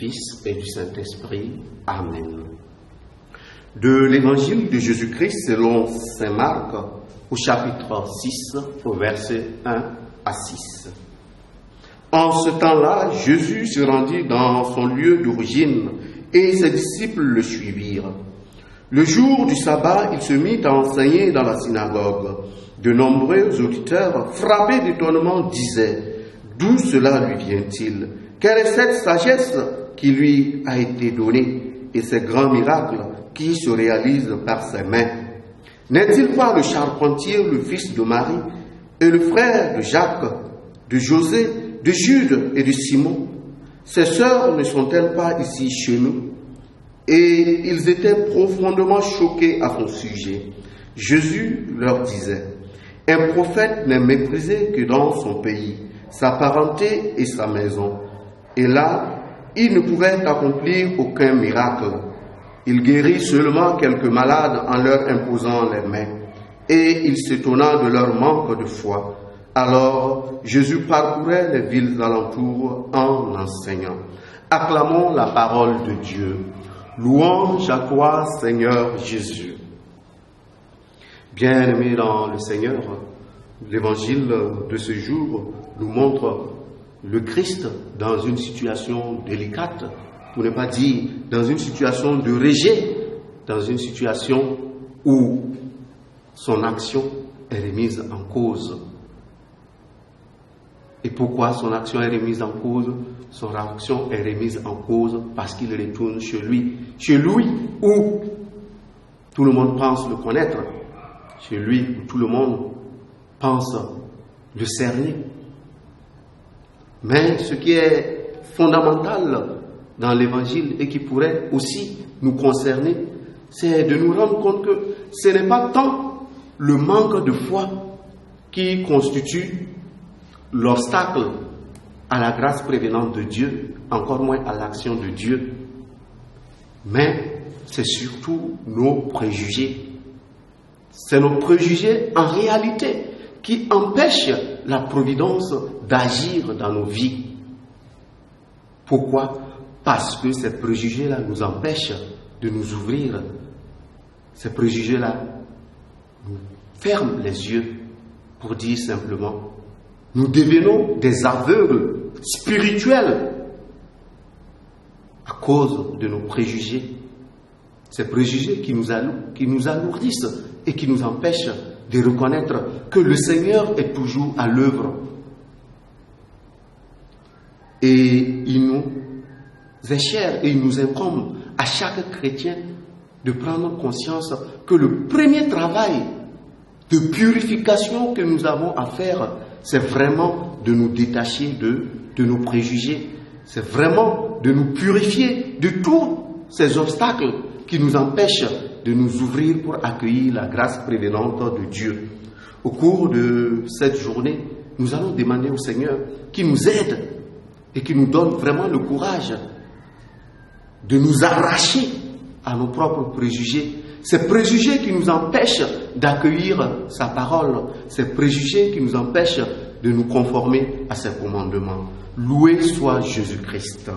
Fils et du Saint-Esprit. Amen. De l'Évangile de Jésus-Christ selon saint Marc, au chapitre 6, au verset 1 à 6. En ce temps-là, Jésus se rendit dans son lieu d'origine et ses disciples le suivirent. Le jour du sabbat, il se mit à enseigner dans la synagogue. De nombreux auditeurs, frappés d'étonnement, disaient « D'où cela lui vient-il? Quelle est cette sagesse qui lui a été donnée et ces grands miracles qui se réalisent par ses mains? N'est-il pas le charpentier, le fils de Marie, et le frère de Jacques, de José, de Jude et de Simon? Ses sœurs ne sont-elles pas ici chez nous? » Et ils étaient profondément choqués à son sujet. Jésus leur disait « Un prophète n'est méprisé que dans son pays, sa parenté et sa maison. » Et là, il ne pouvait accomplir aucun miracle. Il guérit seulement quelques malades en leur imposant les mains. Et il s'étonna de leur manque de foi. Alors, Jésus parcourait les villes alentours en enseignant. Acclamons la parole de Dieu. Louange à toi, Seigneur Jésus. Bien-aimés dans le Seigneur, l'évangile de ce jour nous montre le Christ dans une situation délicate, pour ne pas dire dans une situation de rejet, dans une situation où son action est remise en cause. Et pourquoi son action est remise en cause? Son action est remise en cause parce qu'il retourne chez lui où tout le monde pense le connaître, chez lui où tout le monde pense le cerner. Mais ce qui est fondamental dans l'évangile et qui pourrait aussi nous concerner, c'est de nous rendre compte que ce n'est pas tant le manque de foi qui constitue l'obstacle à la grâce prévenante de Dieu, encore moins à l'action de Dieu, mais c'est surtout nos préjugés. C'est nos préjugés en réalité qui empêchent la providence d'agir dans nos vies. Pourquoi? Parce que ces préjugés-là nous empêchent de nous ouvrir. Ces préjugés-là nous ferment les yeux pour dire simplement nous devenons des aveugles spirituels à cause de nos préjugés. Ces préjugés qui nous alourdissent et qui nous empêchent de reconnaître que le Seigneur est toujours à l'œuvre. Et il nous est cher et il nous incombe à chaque chrétien de prendre conscience que le premier travail de purification que nous avons à faire, c'est vraiment de nous détacher de nos préjugés. C'est vraiment de nous purifier de tous ces obstacles qui nous empêchent de nous ouvrir pour accueillir la grâce prévenante de Dieu. Au cours de cette journée, nous allons demander au Seigneur qu'il nous aide et qu'il nous donne vraiment le courage de nous arracher à nos propres préjugés. Ces préjugés qui nous empêchent d'accueillir sa parole, ces préjugés qui nous empêchent de nous conformer à ses commandements. Loué soit Jésus-Christ.